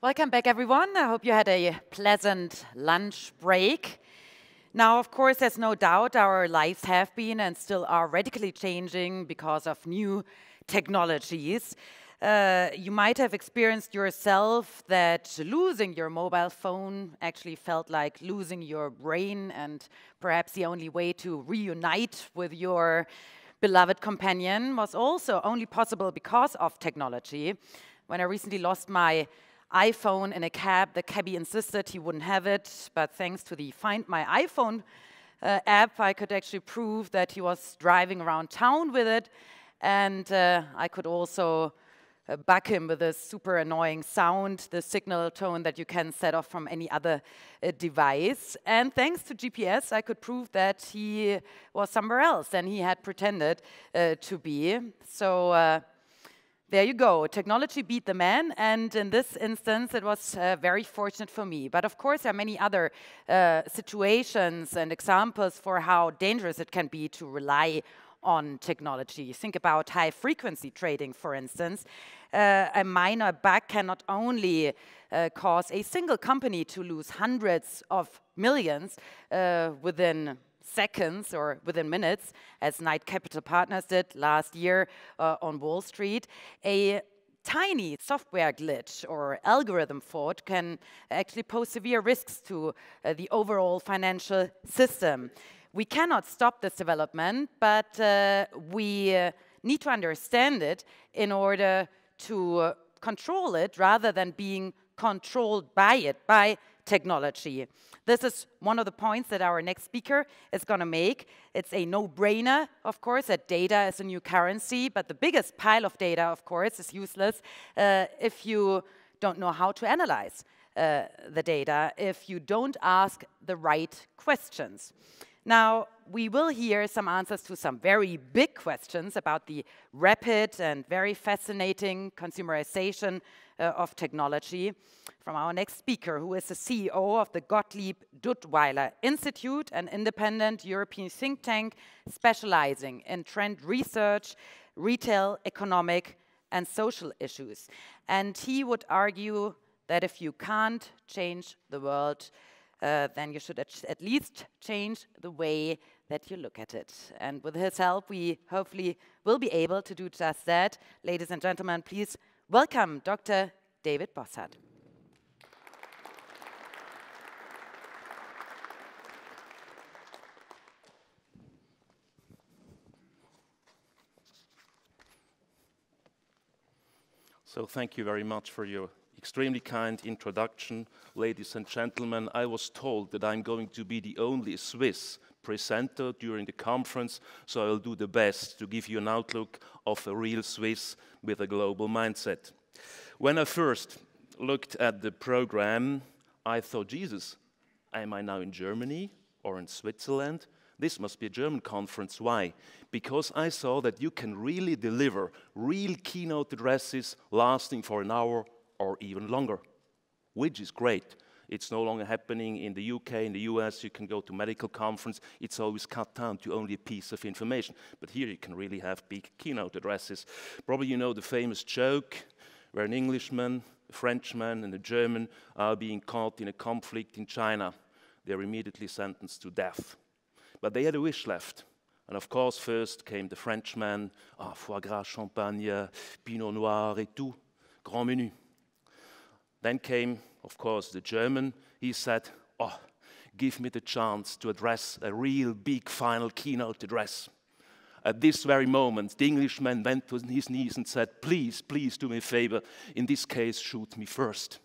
Welcome back, everyone. I hope you had a pleasant lunch break. Now, of course, there's no doubt our lives have been and still are radically changing because of new technologies. You might have experienced yourself that losing your mobile phone actually felt like losing your brain, and perhaps the only way to reunite with your beloved companion was also only possible because of technology. When I recently lost my iPhone in a cab, the cabbie insisted he wouldn't have it, but thanks to the Find My iPhone app, I could actually prove that he was driving around town with it, and I could also bug him with a super annoying sound, the signal tone that you can set off from any other device. And thanks to GPS, I could prove that he was somewhere else than he had pretended to be. So there you go. Technology beat the man, and in this instance, it was very fortunate for me. But of course, there are many other situations and examples for how dangerous it can be to rely on technology. Think about high-frequency trading, for instance. A minor bug can not only cause a single company to lose hundreds of millions within seconds or within minutes, as Knight Capital Partners did last year on Wall Street. A tiny software glitch or algorithm fault can actually pose severe risks to the overall financial system. We cannot stop this development, but we need to understand it in order to control it rather than being controlled by it, by technology. This is one of the points that our next speaker is going to make. It's a no-brainer, of course, that data is a new currency, but the biggest pile of data, of course, is useless if you don't know how to analyze the data, if you don't ask the right questions. Now, we will hear some answers to some very big questions about the rapid and very fascinating consumerization of technology from our next speaker, who is the CEO of the Gottlieb Duttweiler Institute, an independent European think tank specializing in trend research, retail, economic, and social issues. And he would argue that if you can't change the world, then you should at least change the way that you look at it. And with his help, we hopefully will be able to do just that. Ladies and gentlemen, please welcome Dr. David Bosshart. So thank you very much for your extremely kind introduction. Ladies and gentlemen, I was told that I'm going to be the only Swiss presenter during the conference, so I'll do the best to give you an outlook of a real Swiss with a global mindset. When I first looked at the program, I thought, Jesus, am I now in Germany or in Switzerland? This must be a German conference. Why? Because I saw that you can really deliver real keynote addresses lasting for an hour or even longer, which is great. It's no longer happening in the UK, in the US. You can go to medical conference. It's always cut down to only a piece of information. But here you can really have big keynote addresses. Probably you know the famous joke where an Englishman, a Frenchman, and a German are being caught in a conflict in China. They're immediately sentenced to death. But they had a wish left. And of course, first came the Frenchman, foie gras, champagne, pinot noir et tout, grand menu. Then came, of course, the German. He said, give me the chance to address a real big final keynote address. At this very moment, the Englishman went to his knees and said, please, please do me a favor. In this case, shoot me first.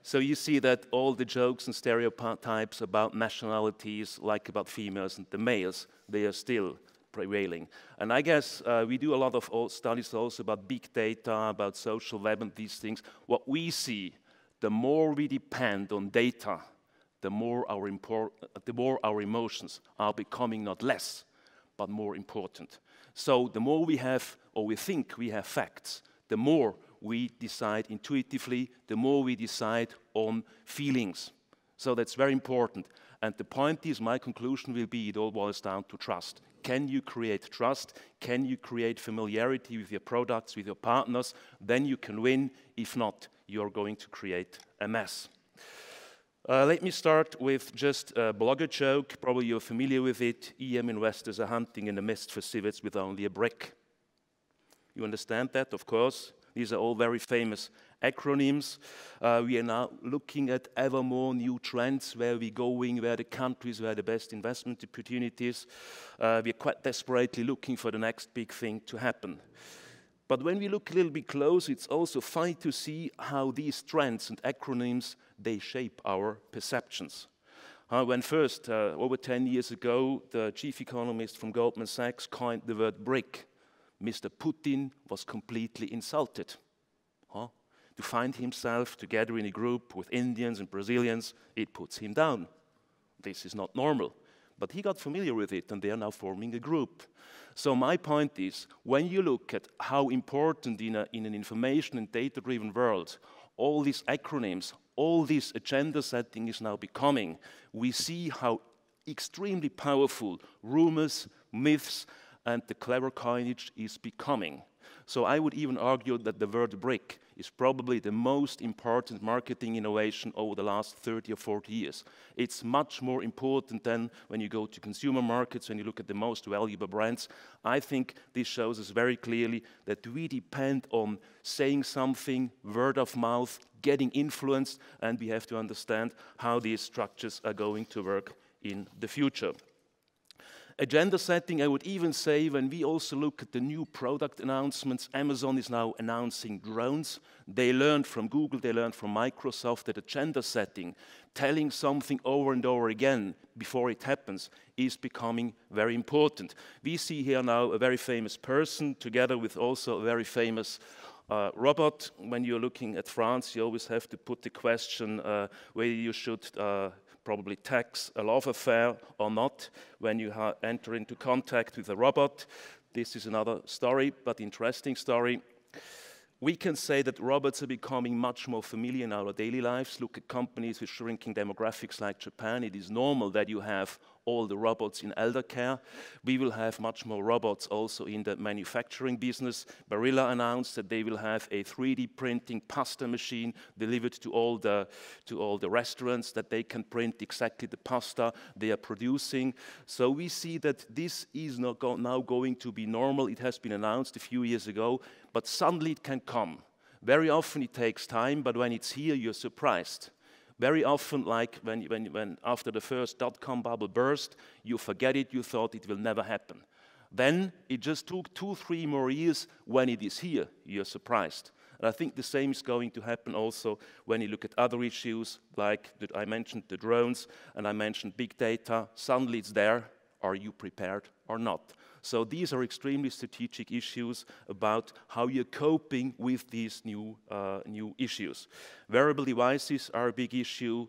So you see that all the jokes and stereotypes about nationalities, like about females and the males, they are still prevailing. And I guess we do a lot of studies also about big data, about social web and these things. What we see, the more we depend on data, the more our emotions are becoming not less, but more important. So the more we have, or we think we have facts, the more we decide intuitively, the more we decide on feelings. So that's very important. And the point is, my conclusion will be, it all boils down to trust. Can you create trust? Can you create familiarity with your products, with your partners? Then you can win. If not, you're going to create a mess. Let me start with just a blogger joke. Probably you're familiar with it. EM investors are hunting in the mist for civets with only a brick. You understand that, of course. These are all very famous acronyms. We are now looking at ever more new trends, where we're going, where the countries, where the best investment opportunities. We're quite desperately looking for the next big thing to happen. But when we look a little bit closer, it's also fun to see how these trends and acronyms, they shape our perceptions. When first, over 10 years ago, the chief economist from Goldman Sachs coined the word BRIC, Mr. Putin was completely insulted. To find himself together in a group with Indians and Brazilians, it puts him down. This is not normal. But he got familiar with it, and they are now forming a group. So my point is, when you look at how important in an information and data-driven world all these acronyms, all this agenda setting is now becoming, we see how extremely powerful rumors, myths, and the clever coinage is becoming. So I would even argue that the word BRIC is probably the most important marketing innovation over the last 30 or 40 years. It's much more important than when you go to consumer markets, when you look at the most valuable brands. I think this shows us very clearly that we depend on saying something, word of mouth, getting influenced, and we have to understand how these structures are going to work in the future. Agenda setting, I would even say, when we also look at the new product announcements, Amazon is now announcing drones. They learned from Google, they learned from Microsoft that agenda setting, telling something over and over again before it happens, is becoming very important. We see here now a very famous person together with also a very famous robot. When you're looking at France, you always have to put the question whether you should probably tax a love affair or not when you enter into contact with a robot. This is another story, but interesting story. We can say that robots are becoming much more familiar in our daily lives. Look at companies with shrinking demographics like Japan. It is normal that you have all the robots in elder care. We will have much more robots also in the manufacturing business. Barilla announced that they will have a 3D printing pasta machine delivered to all the restaurants, that they can print exactly the pasta they are producing. So we see that this is now going to be normal. It has been announced a few years ago, but suddenly it can come. Very often it takes time, but when it's here, you're surprised. Very often, like when after the first dot-com bubble burst, you forget it, you thought it will never happen. Then it just took 2-3 more years. When it is here, you're surprised. And I think the same is going to happen also when you look at other issues, like I mentioned the drones, and I mentioned big data. Suddenly it's there. Are you prepared or not? So these are extremely strategic issues about how you're coping with these new issues. Wearable devices are a big issue.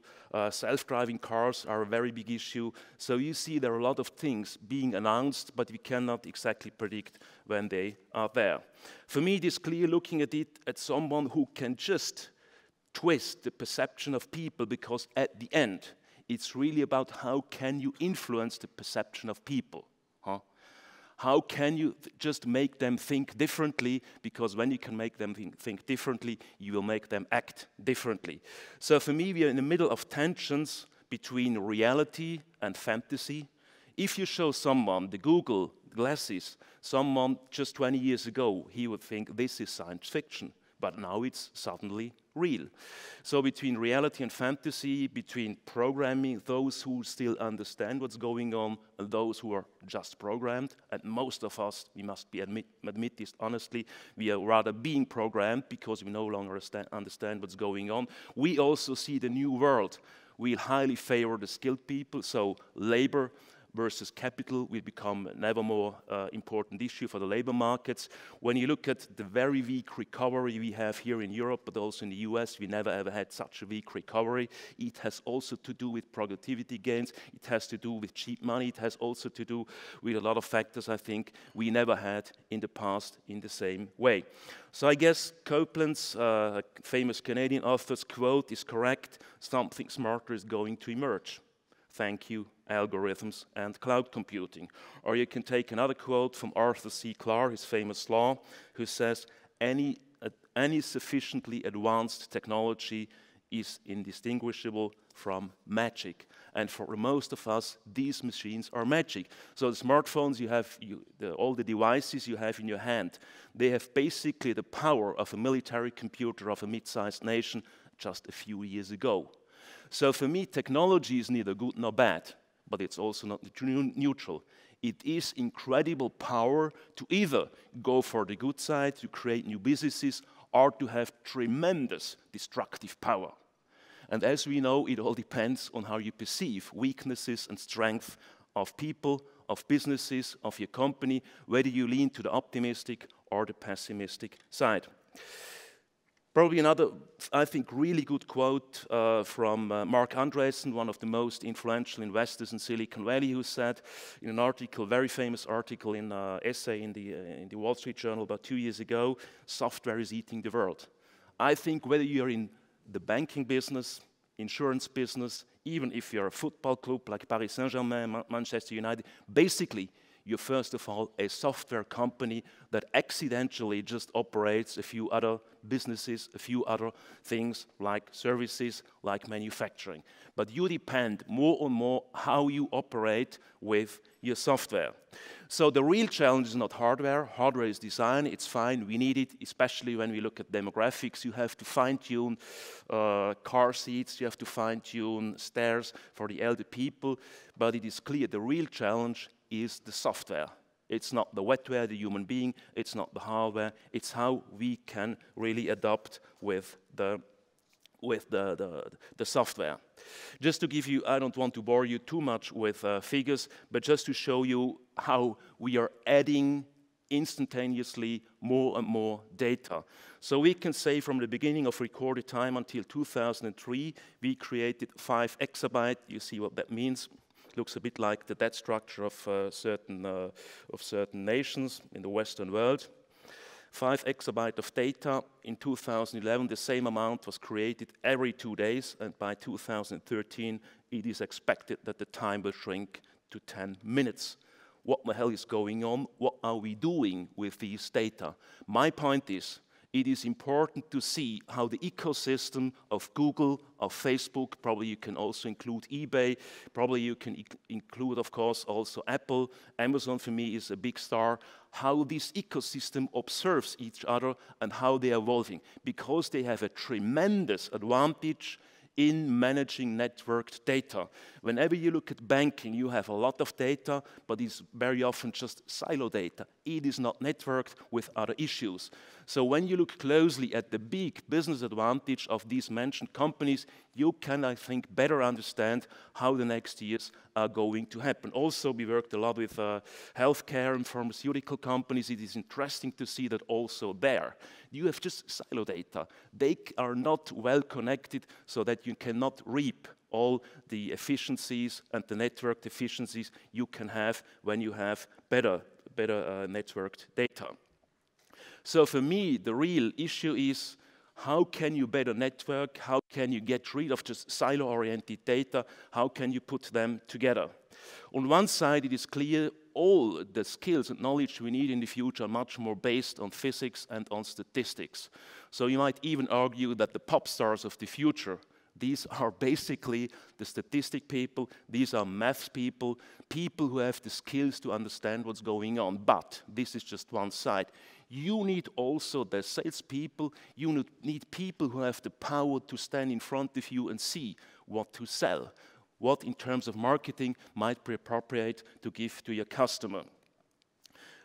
Self-driving cars are a very big issue. So you see there are a lot of things being announced, but we cannot exactly predict when they are there. For me, it is clear looking at it at someone who can just twist the perception of people, because at the end, it's really about how can you influence the perception of people. How can you just make them think differently? Because when you can make them think differently, you will make them act differently. So for me, we are in the middle of tensions between reality and fantasy. If you show someone the Google glasses, someone just 20 years ago, he would think this is science fiction. But now it's suddenly real. So between reality and fantasy, between programming, those who still understand what's going on, and those who are just programmed, and most of us, we must admit this honestly, we are rather being programmed because we no longer understand what's going on. We also see the new world. We highly favor the skilled people, so labor versus capital will become an ever more important issue for the labor markets. When you look at the very weak recovery we have here in Europe, but also in the US, we never ever had such a weak recovery. It has also to do with productivity gains. It has to do with cheap money. It has also to do with a lot of factors I think we never had in the past in the same way. So I guess Copeland's famous Canadian author's quote is correct: something smarter is going to emerge. thank you, algorithms and cloud computing. Or you can take another quote from Arthur C. Clarke, his famous law, who says, any sufficiently advanced technology is indistinguishable from magic. And for most of us, these machines are magic. So the smartphones you have, all the devices you have in your hand, they have basically the power of a military computer of a mid-sized nation just a few years ago. So for me, technology is neither good nor bad, but it's also not neutral. It is incredible power to either go for the good side, to create new businesses, or to have tremendous destructive power. And as we know, it all depends on how you perceive weaknesses and strength of people, of businesses, of your company, whether you lean to the optimistic or the pessimistic side. Probably another, I think, really good quote from Mark Andreessen, one of the most influential investors in Silicon Valley, who said in an article, very famous article in an essay in the Wall Street Journal about 2 years ago, software is eating the world. I think whether you're in the banking business, insurance business, even if you're a football club like Paris Saint-Germain, Manchester United, basically you're first of all a software company that accidentally just operates a few other businesses, a few other things like services, like manufacturing. But you depend more and more how you operate with your software. So the real challenge is not hardware. Hardware is design, it's fine, we need it, especially when we look at demographics. You have to fine-tune car seats, you have to fine-tune stairs for the elder people, but it is clear the real challenge is the software. It's not the wetware, the human being, it's not the hardware, it's how we can really adapt with the software. Just to give you, I don't want to bore you too much with figures, but just to show you how we are adding instantaneously more and more data. So we can say from the beginning of recorded time until 2003, we created 5 exabyte. You see what that means. Looks a bit like the debt structure of certain nations in the Western world. 5 exabyte of data. In 2011, the same amount was created every 2 days, and by 2013, it is expected that the time will shrink to 10 minutes. What the hell is going on? What are we doing with these data? My point is, it is important to see how the ecosystem of Google, of Facebook, probably you can also include eBay, probably you can include, of course, also Apple. Amazon, for me, is a big star. How this ecosystem observes each other and how they are evolving, because they have a tremendous advantage in managing networked data. Whenever you look at banking, you have a lot of data, but it's very often just silo data. It is not networked with other issues. So when you look closely at the big business advantage of these mentioned companies, you can, I think, better understand how the next years are going to happen. Also, we worked a lot with healthcare and pharmaceutical companies. It is interesting to see that also there. You have just silo data. They are not well connected so that you cannot reap all the efficiencies and the networked efficiencies you can have when you have better networked data. So for me, the real issue is how can you better network? How can you get rid of just silo-oriented data? How can you put them together? On one side, it is clear all the skills and knowledge we need in the future are much more based on physics and on statistics. So you might even argue that the pop stars of the future, these are basically the statistic people, these are maths people, people who have the skills to understand what's going on. But this is just one side. You need also the salespeople, you need people who have the power to stand in front of you and see what to sell, what in terms of marketing might be appropriate to give to your customer.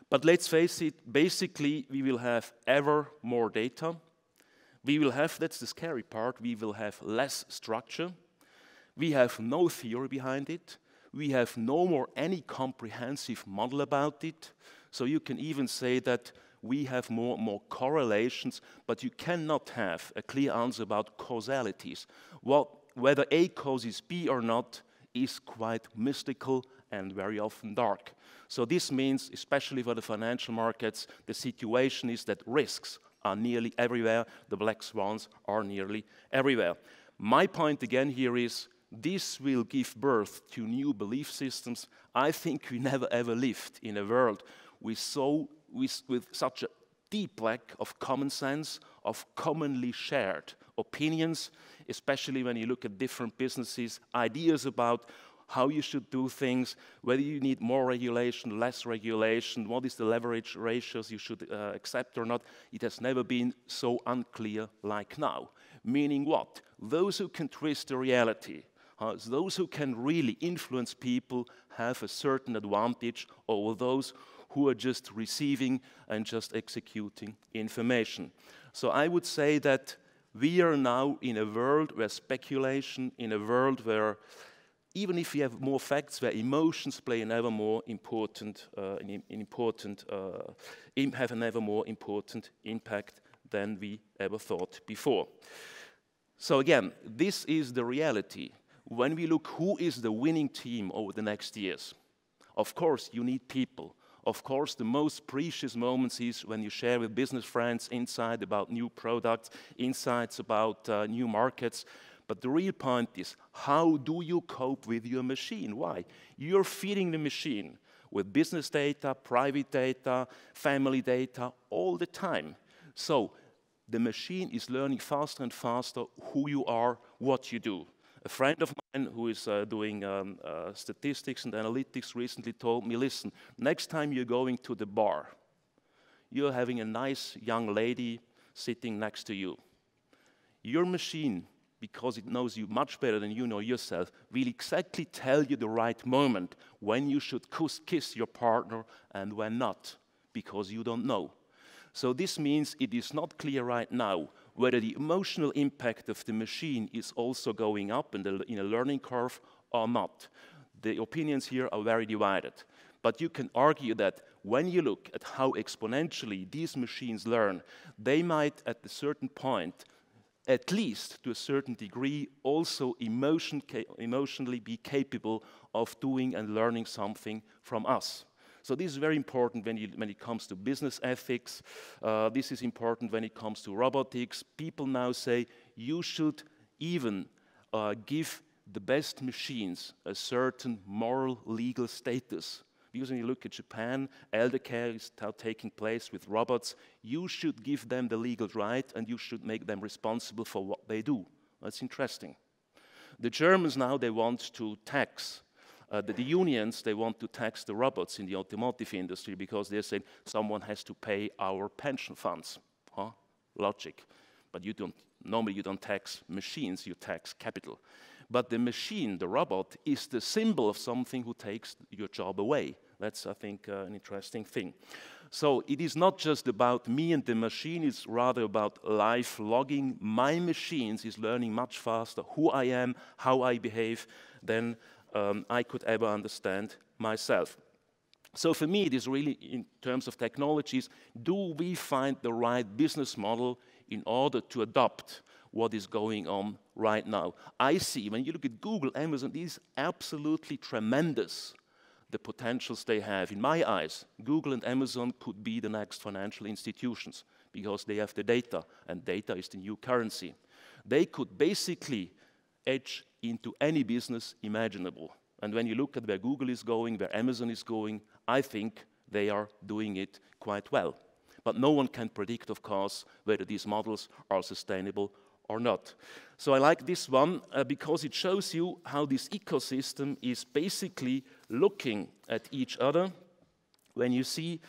But let's face it, basically we will have ever more data. We will have, that's the scary part, we will have less structure. We have no theory behind it. We have no more any comprehensive model about it. So you can even say that we have more and more correlations, but you cannot have a clear answer about causalities. Whether A causes B or not is quite mystical and very often dark. So this means, especially for the financial markets, the situation is that risks are nearly everywhere, the black swans are nearly everywhere. My point again here is this will give birth to new belief systems. I think we never ever lived in a world with such a deep lack of common sense, of commonly shared opinions, especially when you look at different businesses, ideas about how you should do things, whether you need more regulation, less regulation, what is the leverage ratios you should accept or not. It has never been so unclear like now. Meaning what? Those who can twist the reality, those who can really influence people have a certain advantage over those who are just receiving and just executing information. So I would say that we are now in a world where speculation, in a world where even if we have more facts, where emotions play an ever more important, have an ever more important impact than we ever thought before. So again, this is the reality. When we look who is the winning team over the next years, of course you need people. Of course, the most precious moments is when you share with business friends insight about new products, insights about new markets. But the real point is, how do you cope with your machine? Why? You're feeding the machine with business data, private data, family data, all the time. So the machine is learning faster and faster who you are, what you do. A friend of mine who is doing statistics and analytics recently told me, listen, next time you're going to the bar, you're having a nice young lady sitting next to you. Your machine, because it knows you much better than you know yourself, will exactly tell you the right moment when you should kiss your partner and when not, because you don't know. So this means it is not clear right now whether the emotional impact of the machine is also going up in a learning curve or not. The opinions here are very divided. But you can argue that when you look at how exponentially these machines learn, they might at a certain point, at least to a certain degree, also emotionally be capable of doing and learning something from us. So this is very important when it comes to business ethics. This is important when it comes to robotics. People now say you should even give the best machines a certain moral, legal status. Because when you look at Japan, elder care is now taking place with robots. You should give them the legal right and you should make them responsible for what they do. That's interesting. The Germans now, they want to tax. The unions, they want to tax the robots in the automotive industry because they're saying someone has to pay our pension funds. Logic. But normally you don't tax machines, you tax capital. But the machine, the robot, is the symbol of something who takes your job away. That's, I think, an interesting thing. So it is not just about me and the machine, it's rather about life logging. My machines is learning much faster who I am, how I behave, than I could ever understand myself. So for me, it is really, in terms of technologies, do we find the right business model in order to adopt what is going on right now? I see, when you look at Google, Amazon, it is absolutely tremendous, the potentials they have. In my eyes, Google and Amazon could be the next financial institutions because they have the data, and data is the new currency. They could basically edge into any business imaginable. And when you look at where Google is going, where Amazon is going, I think they are doing it quite well. But no one can predict, of course, whether these models are sustainable or not. So I like this one because it shows you how this ecosystem is basically looking at each other. When you see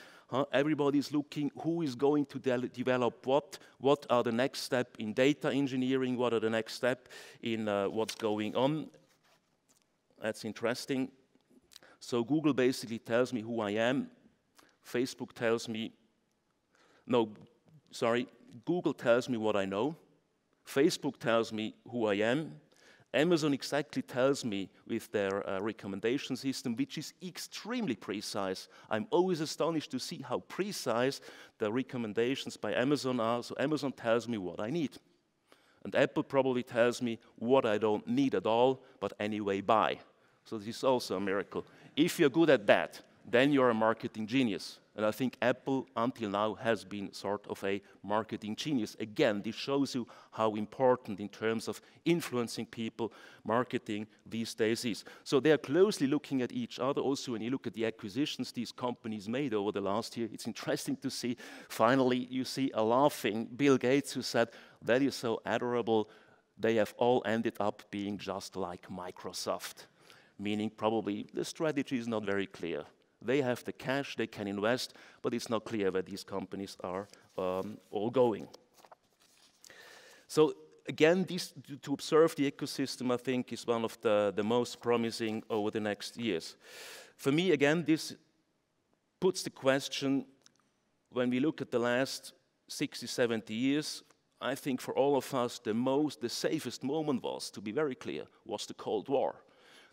everybody is looking who is going to develop what are the next step in data engineering, what are the next step in what's going on. That's interesting. So Google basically tells me who I am. Facebook tells me, Google tells me what I know. Facebook tells me who I am. Amazon exactly tells me with their recommendation system, which is extremely precise. I'm always astonished to see how precise the recommendations by Amazon are. So Amazon tells me what I need. And Apple probably tells me what I don't need at all, but anyway buy. So this is also a miracle. If you're good at that, then you're a marketing genius. And I think Apple, until now, has been sort of a marketing genius. Again, this shows you how important, in terms of influencing people, marketing these days is. So they are closely looking at each other. Also, when you look at the acquisitions these companies made over the last year, it's interesting to see, finally, you see a laughing Bill Gates who said, that is so adorable, they have all ended up being just like Microsoft. Meaning probably the strategy is not very clear. They have the cash, they can invest, but it's not clear where these companies are all going. So again, to observe the ecosystem, I think, is one of the most promising over the next years. For me, again, this puts the question, when we look at the last 60, 70 years, I think for all of us, the safest moment was, to be very clear, was the Cold War.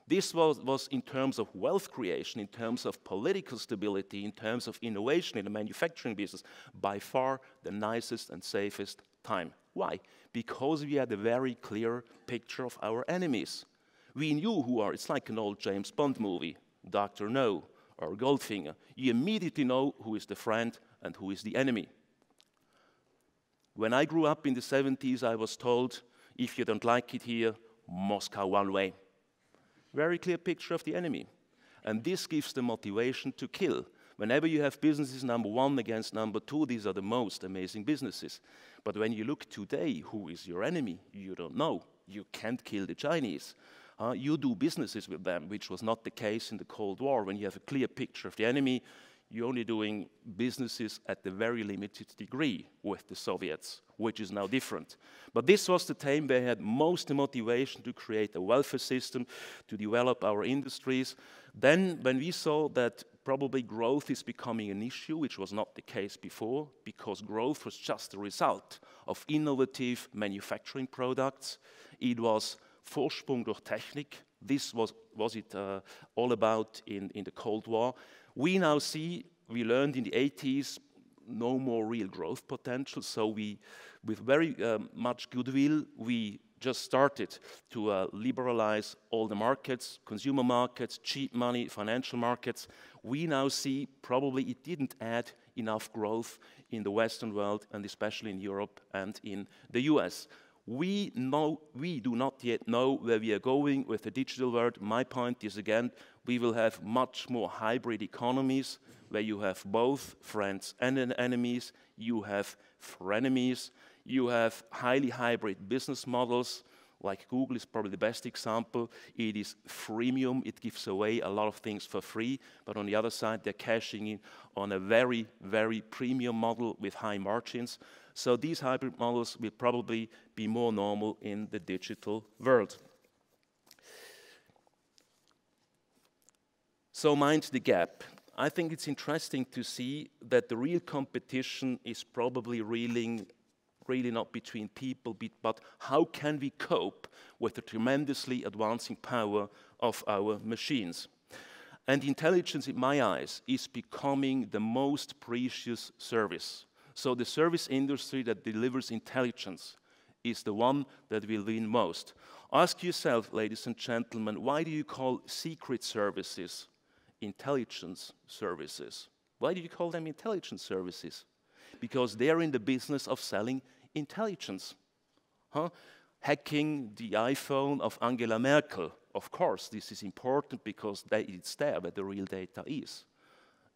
This was in terms of wealth creation, in terms of political stability, in terms of innovation in the manufacturing business, by far the nicest and safest time. Why? Because we had a very clear picture of our enemies. We knew who are, it's like an old James Bond movie, Dr. No or Goldfinger. You immediately know who is the friend and who is the enemy. When I grew up in the 70s, I was told, if you don't like it here, Moscow one way. Very clear picture of the enemy. And this gives the motivation to kill. Whenever you have businesses number one against number two, these are the most amazing businesses. But when you look today, who is your enemy? You don't know. You can't kill the Chinese. You do businesses with them, which was not the case in the Cold War. When you have a clear picture of the enemy, you're only doing businesses at the very limited degree with the Soviets, which is now different. But this was the time they had most motivation to create a welfare system, to develop our industries. Then, when we saw that probably growth is becoming an issue, which was not the case before, because growth was just a result of innovative manufacturing products. It was Vorsprung durch Technik. This was it all about in the Cold War. We now see, we learned in the 80s, no more real growth potential. So we, with very much goodwill, we just started to liberalize all the markets, consumer markets, cheap money, financial markets. We now see probably it didn't add enough growth in the Western world, and especially in Europe and in the US. We do not yet know where we are going with the digital world. My point is, again, we will have much more hybrid economies where you have both friends and enemies, you have frenemies, you have highly hybrid business models, like Google is probably the best example. It is freemium, it gives away a lot of things for free, but on the other side, they're cashing in on a very, very premium model with high margins. So these hybrid models will probably be more normal in the digital world. So mind the gap. I think it's interesting to see that the real competition is probably really not between people, but how can we cope with the tremendously advancing power of our machines? And intelligence, in my eyes, is becoming the most precious service. So the service industry that delivers intelligence is the one that will win most. Ask yourself, ladies and gentlemen, why do you call secret services intelligence services? Why do you call them intelligence services? Because they're in the business of selling intelligence. Hacking the iPhone of Angela Merkel. Of course, this is important because it's there where the real data is.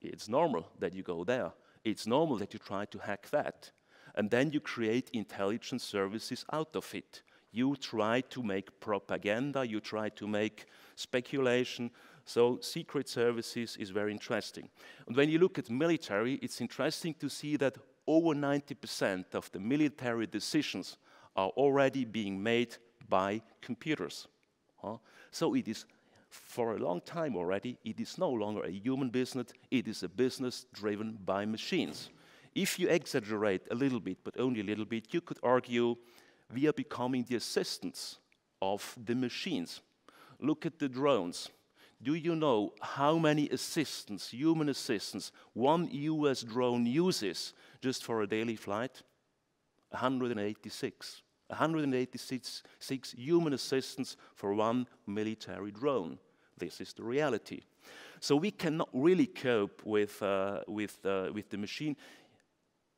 It's normal that you go there. It's normal that you try to hack that. And then you create intelligence services out of it. You try to make propaganda, you try to make speculation. So secret services is very interesting. And when you look at military, it's interesting to see that over 90% of the military decisions are already being made by computers. So it is, for a long time already, it is no longer a human business, it is a business driven by machines. If you exaggerate a little bit, but only a little bit, you could argue we are becoming the assistants of the machines. Look at the drones. Do you know how many assistants, human assistants, one US drone uses just for a daily flight? 186. 186 human assistants for one military drone. This is the reality. So we cannot really cope with the machine.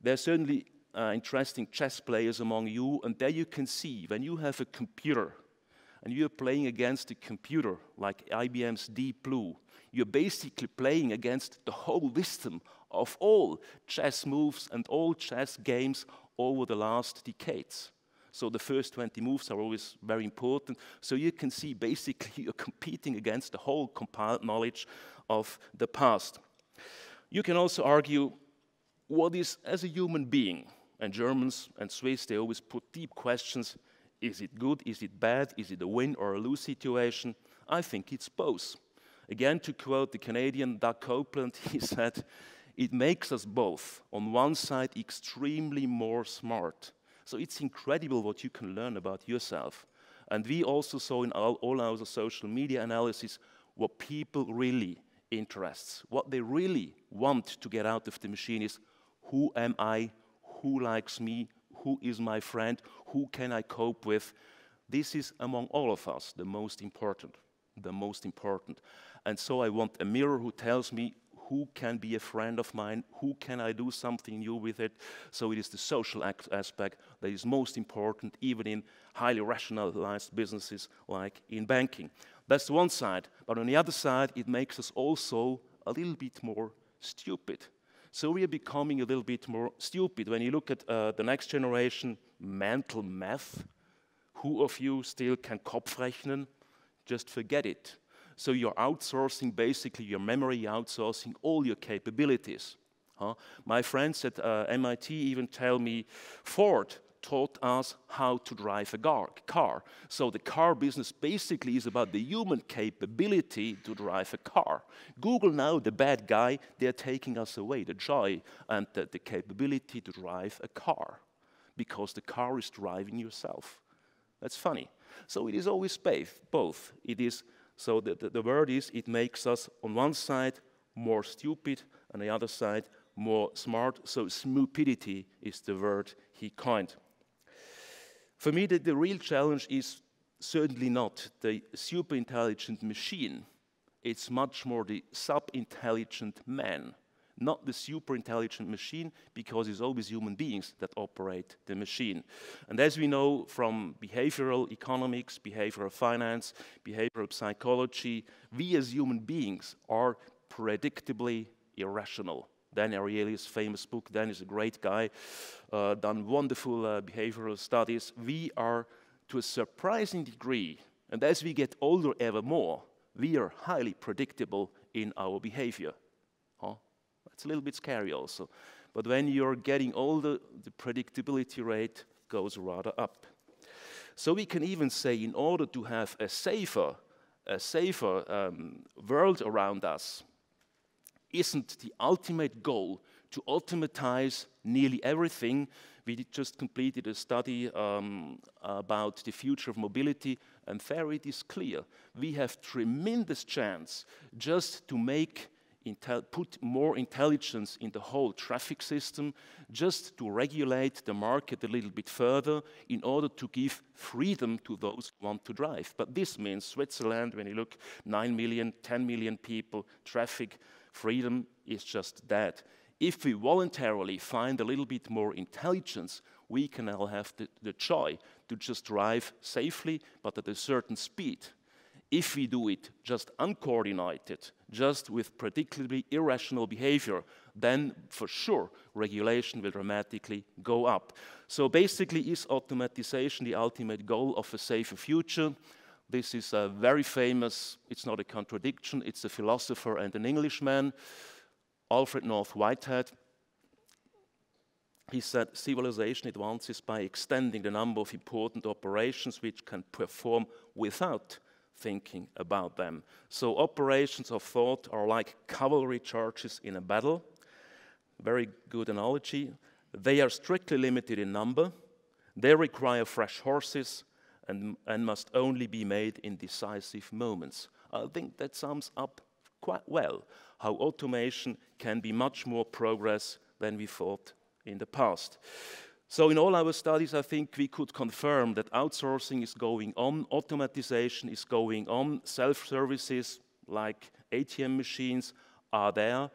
There are certainly interesting chess players among you, and there you can see, when you have a computer, and you're playing against a computer, like IBM's Deep Blue, you're basically playing against the whole wisdom of all chess moves and all chess games over the last decades. So the first 20 moves are always very important. So you can see basically you're competing against the whole compiled knowledge of the past. You can also argue what is, as a human being, and Germans and Swiss, they always put deep questions. Is it good? Is it bad? Is it a win or a lose situation? I think it's both. Again, to quote the Canadian Doug Copeland, he said, it makes us both, on one side, extremely more smart. So it's incredible what you can learn about yourself. And we also saw in all our social media analysis what people really interests. What they really want to get out of the machine is, who am I? Who likes me? Who is my friend? Who can I cope with? This is, among all of us, the most important. The most important. And so I want a mirror who tells me who can be a friend of mine, who can I do something new with it. So it is the social aspect that is most important, even in highly rationalized businesses like in banking. That's the one side. But on the other side, it makes us also a little bit more stupid. So we are becoming a little bit more stupid. When you look at the next generation, mental math, who of you still can Kopfrechnen? Just forget it. So you're outsourcing basically your memory, outsourcing all your capabilities. My friends at MIT even tell me Ford taught us how to drive a car. So the car business basically is about the human capability to drive a car. Google now, the bad guy, they're taking us away, the joy and the capability to drive a car, because the car is driving yourself. That's funny. So it is always both. It is, so the word is, it makes us on one side more stupid, on the other side more smart. So smupidity is the word he coined. For me, the real challenge is certainly not the super intelligent machine. It's much more the sub-intelligent man. Not the super intelligent machine, because it's always human beings that operate the machine. And as we know from behavioral economics, behavioral finance, behavioral psychology, we as human beings are predictably irrational. Dan Ariely's famous book, Dan is a great guy, done wonderful behavioral studies. We are, to a surprising degree, and as we get older ever more, we are highly predictable in our behavior. It's a little bit scary also. But when you're getting older, the predictability rate goes rather up. So we can even say, in order to have a safer world around us, isn't the ultimate goal to automatize nearly everything? We just completed a study about the future of mobility, and there it is clear. We have tremendous chance just to put more intelligence in the whole traffic system, just to regulate the market a little bit further in order to give freedom to those who want to drive. But this means Switzerland, when you look, 9 million, 10 million people, traffic freedom is just that. If we voluntarily find a little bit more intelligence, we can all have the joy to just drive safely, but at a certain speed. If we do it just uncoordinated, just with predictably irrational behavior, then for sure regulation will dramatically go up. So basically, is automatization the ultimate goal of a safer future? This is a very famous, it's not a contradiction, it's a philosopher and an Englishman, Alfred North Whitehead. He said, civilization advances by extending the number of important operations which can perform without thinking about them. So operations of thought are like cavalry charges in a battle. Very good analogy. They are strictly limited in number. They require fresh horses and must only be made in decisive moments. I think that sums up quite well how automation can be much more progress than we thought in the past. So in all our studies, I think we could confirm that outsourcing is going on, automatization is going on, self-services like ATM machines are there.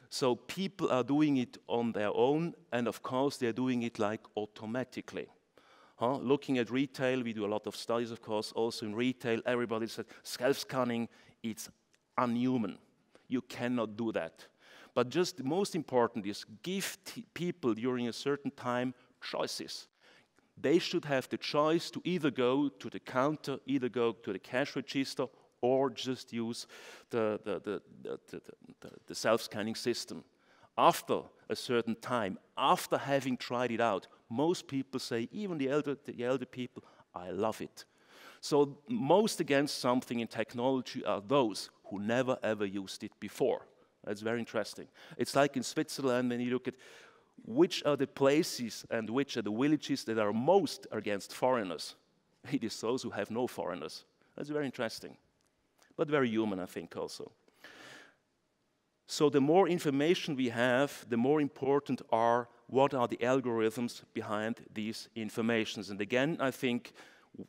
So people are doing it on their own, and of course they're doing it like automatically. Looking at retail, we do a lot of studies, of course, also in retail. Everybody said self-scanning, it's unhuman. You cannot do that. But just the most important is give people during a certain time choices. They should have the choice to either go to the counter, either go to the cash register, or just use the self-scanning system. After a certain time, after having tried it out, most people say, even the elder people, I love it. So most against something in technology are those who never ever used it before. That's very interesting. It's like in Switzerland, when you look at which are the places and which are the villages that are most against foreigners. It is those who have no foreigners. That's very interesting, but very human, I think, also. So the more information we have, the more important are what are the algorithms behind these informations. And again, I think,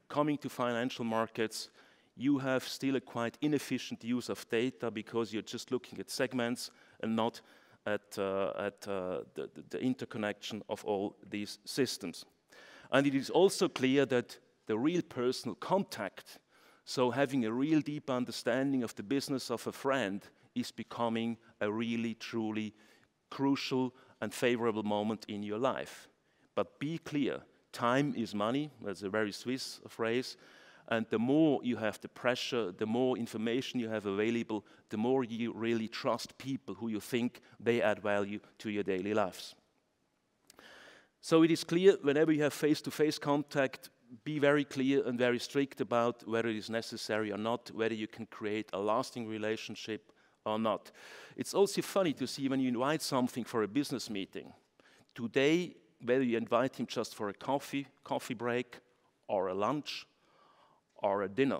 coming to financial markets, you have still a quite inefficient use of data because you're just looking at segments and not at the interconnection of all these systems. And it is also clear that the real personal contact, so having a real deep understanding of the business of a friend, is becoming a really, truly crucial and favorable moment in your life. But be clear, time is money. That's a very Swiss phrase. And the more you have the pressure, the more information you have available, the more you really trust people who you think they add value to your daily lives. So it is clear, whenever you have face-to-face contact, be very clear and very strict about whether it is necessary or not, whether you can create a lasting relationship or not. It's also funny to see when you invite something for a business meeting. Today, whether you invite him just for a coffee break, or a lunch, or a dinner,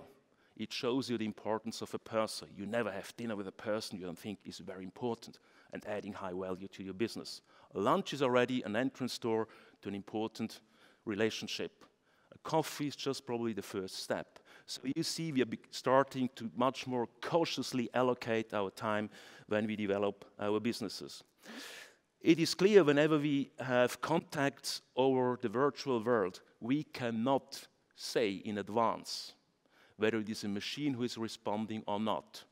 it shows you the importance of a person. You never have dinner with a person you don't think is very important and adding high value to your business. A lunch is already an entrance door to an important relationship. A coffee is just probably the first step. So you see, we are starting to much more cautiously allocate our time when we develop our businesses. It is clear whenever we have contacts over the virtual world, we cannot say in advance whether it is a machine who is responding or not.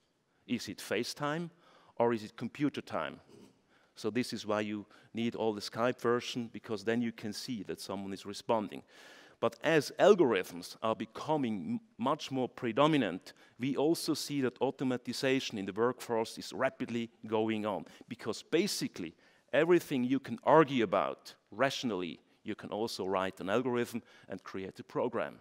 Is it FaceTime or is it computer time? So this is why you need all the Skype version, because then you can see that someone is responding. But as algorithms are becoming much more predominant, we also see that automatization in the workforce is rapidly going on, because basically everything you can argue about rationally, you can also write an algorithm and create a program.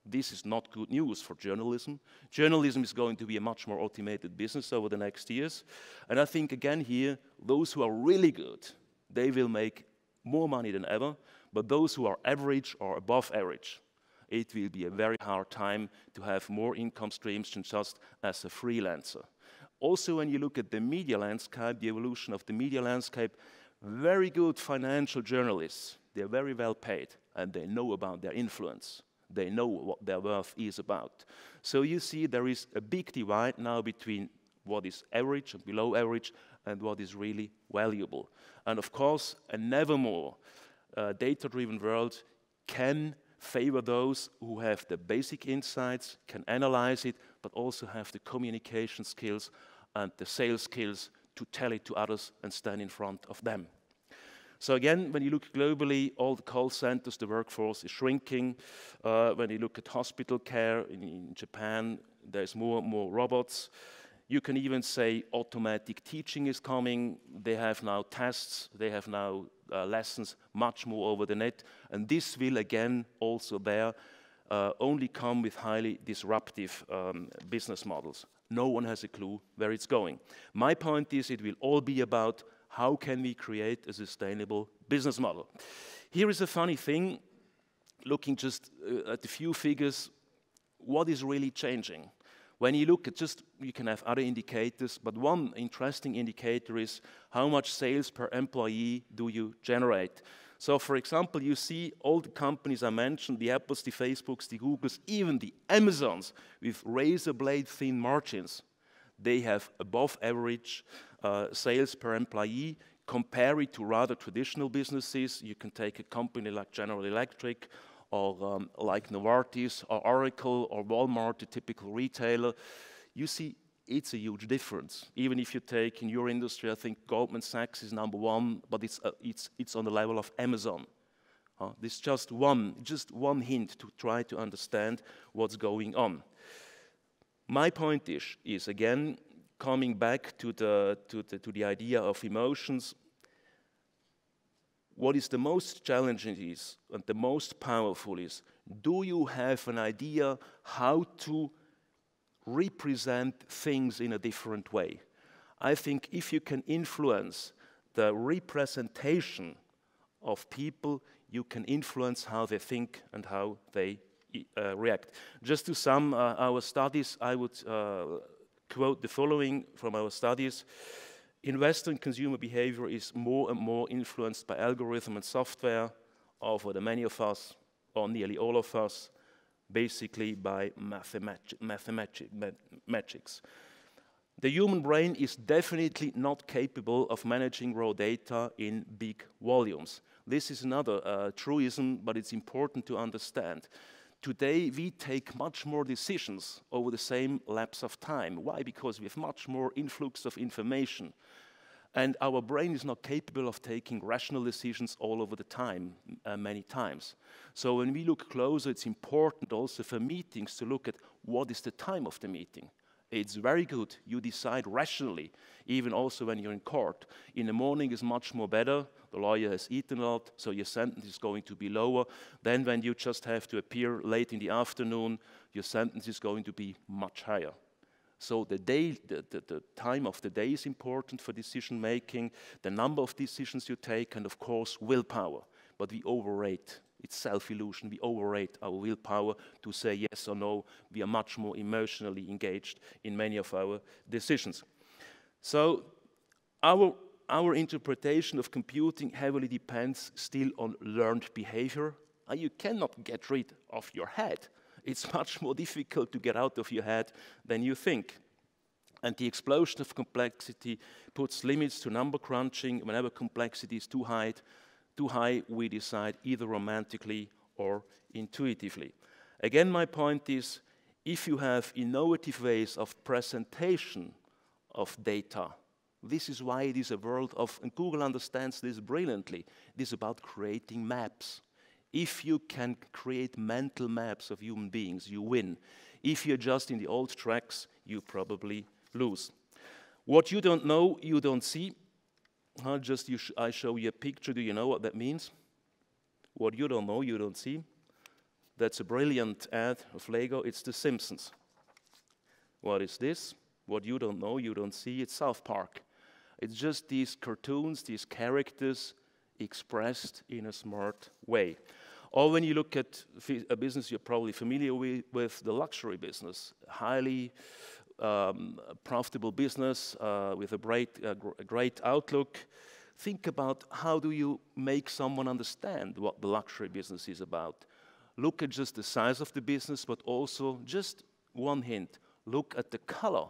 This is not good news for journalism. Journalism is going to be a much more automated business over the next years. And I think, again, here, those who are really good, they will make more money than ever. But those who are average or above average, it will be a very hard time to have more income streams than just as a freelancer. Also, when you look at the media landscape, the evolution of the media landscape, very good financial journalists, they're very well paid, and they know about their influence. They know what their worth is about. So you see there is a big divide now between what is average and below average and what is really valuable. And of course, a nevermore data-driven world can favor those who have the basic insights, can analyze it, but also have the communication skills and the sales skills to tell it to others and stand in front of them. So again, when you look globally, all the call centers, the workforce is shrinking. When you look at hospital care in Japan, there's more and more robots. You can even say automatic teaching is coming. They have now tests, they have now lessons much more over the net. And this will, again, also there, only come with highly disruptive business models. No one has a clue where it's going. My point is it will all be about how can we create a sustainable business model. Here is a funny thing, looking just at a few figures, what is really changing? When you look at just, you can have other indicators, but one interesting indicator is how much sales per employee do you generate. So for example, you see all the companies I mentioned, the Apples, the Facebooks, the Googles, even the Amazons with razor blade thin margins. They have above average sales per employee. Compare it to rather traditional businesses. You can take a company like General Electric or like Novartis or Oracle or Walmart, a typical retailer. You see, it's a huge difference. Even if you take in your industry, I think Goldman Sachs is #1, but it's on the level of Amazon. This is just one hint to try to understand what's going on. My point is again, coming back to the idea of emotions, what is the most challenging is, and the most powerful is, do you have an idea how to represent things in a different way? I think if you can influence the representation of people, you can influence how they think and how they react. Just to sum our studies, I would quote the following from our studies. In Western, consumer behavior is more and more influenced by algorithm and software, or for the many of us, or nearly all of us, basically by mathematics. The human brain is definitely not capable of managing raw data in big volumes. This is another truism, but it's important to understand. Today, we take much more decisions over the same lapse of time. Why? Because we have much more influx of information. And our brain is not capable of taking rational decisions all over the time, many times. So when we look closer, it's important also for meetings to look at what is the time of the meeting. It's very good. You decide rationally, even also when you're in court. In the morning is much more better. The lawyer has eaten a lot, so your sentence is going to be lower. Then when you just have to appear late in the afternoon, your sentence is going to be much higher. So the time of the day is important for decision making, the number of decisions you take, and of course willpower. But we overrate. It's self-illusion. We overrate our willpower to say yes or no. We are much more emotionally engaged in many of our decisions. So our interpretation of computing heavily depends still on learned behavior. You cannot get rid of your head. It's much more difficult to get out of your head than you think. And the explosion of complexity puts limits to number crunching. Whenever complexity is too high, we decide either romantically or intuitively. Again, my point is, if you have innovative ways of presentation of data, this is why it is a world of, and Google understands this brilliantly, it is about creating maps. If you can create mental maps of human beings, you win. If you're just in the old tracks, you probably lose. What you don't know, you don't see. I show you a picture. Do you know what that means? What you don't know, you don't see. That's a brilliant ad of Lego. It's The Simpsons. What is this? What you don't know, you don't see. It's South Park. It's just these cartoons, these characters expressed in a smart way. Or when you look at a business you're probably familiar with the luxury business, highly profitable business with a great outlook. Think about how do you make someone understand what the luxury business is about. Look at just the size of the business, but also just one hint. Look at the color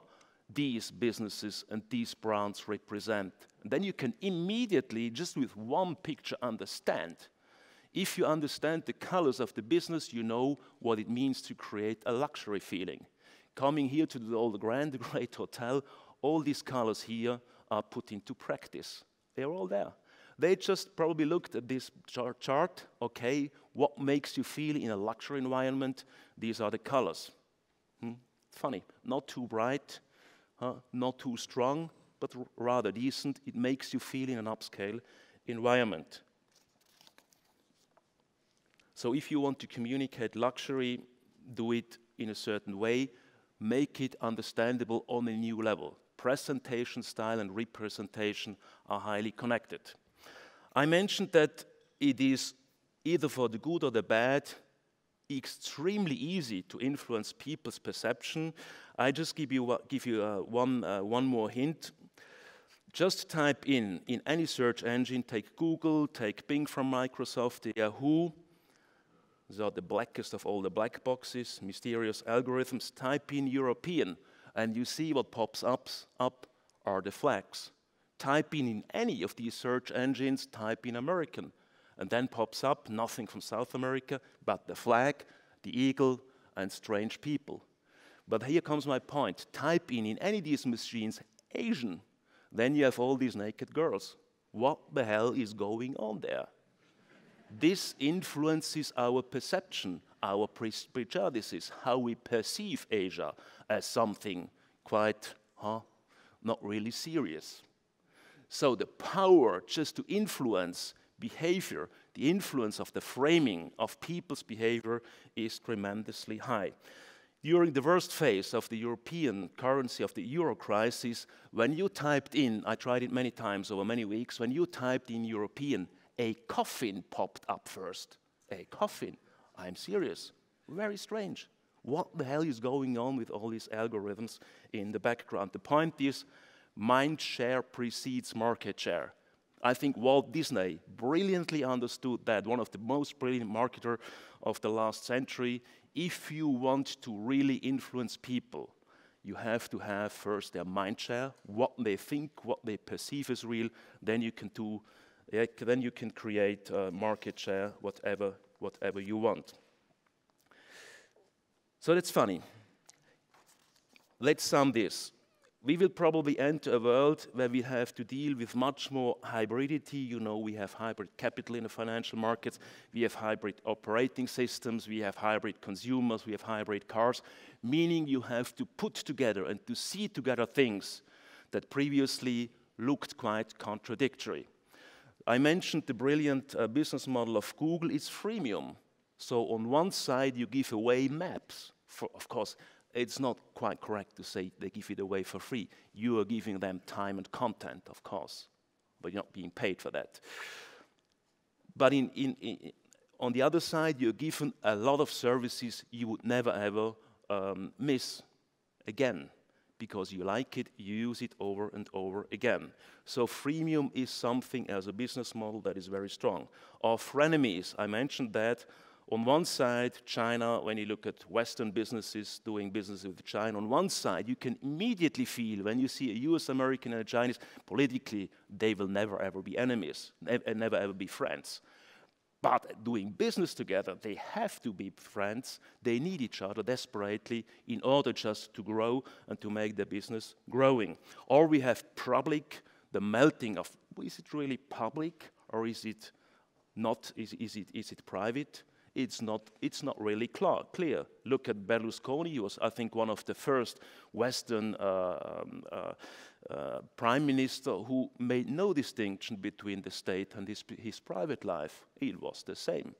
these businesses and these brands represent. And then you can immediately, just with one picture, understand. If you understand the colors of the business, you know what it means to create a luxury feeling. Coming here to the Old Grand, great hotel, all these colors here are put into practice. They're all there. They just probably looked at this chart. Okay, what makes you feel in a luxury environment? These are the colors. Funny, not too bright, not too strong, but rather decent. It makes you feel in an upscale environment. So if you want to communicate luxury, do it in a certain way. Make it understandable on a new level. Presentation style and representation are highly connected. I mentioned that it is either for the good or the bad, extremely easy to influence people's perception. I just give you one more hint. Just type in any search engine, take Google, take Bing from Microsoft, Yahoo. These are the blackest of all the black boxes, mysterious algorithms. Type in European, and you see what pops up are the flags. Type in any of these search engines, type in American, and then pops up nothing from South America, but the flag, the eagle, and strange people. But here comes my point. Type in any of these machines Asian, then you have all these naked girls. What the hell is going on there? This influences our perception, our prejudices, how we perceive Asia as something quite, not really serious. So the power just to influence behavior, the influence of the framing of people's behavior is tremendously high. During the worst phase of the European currency, of the euro crisis, when you typed in, I tried it many times over many weeks, when you typed in European, a coffin popped up first. A coffin. I'm serious. Very strange. What the hell is going on with all these algorithms in the background? The point is, mind share precedes market share. I think Walt Disney brilliantly understood that, one of the most brilliant marketers of the last century. If you want to really influence people, you have to have first their mind share, what they think, what they perceive as real, then you can do, then you can create market share, whatever you want. So that's funny. Let's sum this. We will probably enter a world where we have to deal with much more hybridity. You know, we have hybrid capital in the financial markets, we have hybrid operating systems, we have hybrid consumers, we have hybrid cars, meaning you have to put together and to see together things that previously looked quite contradictory. I mentioned the brilliant business model of Google is freemium. So on one side you give away maps, of course. It's not quite correct to say they give it away for free. You are giving them time and content, of course, but you're not being paid for that. But on the other side, you're given a lot of services you would never ever miss again, because you like it, you use it over and over again. So freemium is something as a business model that is very strong. Our frenemies, I mentioned that. On one side, China, when you look at Western businesses doing business with China, on one side, you can immediately feel when you see a US, American, and a Chinese, politically, they will never ever be enemies, never ever be friends. But doing business together, they have to be friends. They need each other desperately in order just to grow and to make their business growing. Or we have public, the melting of, is it really public or is it not, is it private? It's not really clear. Look at Berlusconi. He was, I think, one of the first Western prime minister who made no distinction between the state and his private life. It was the same.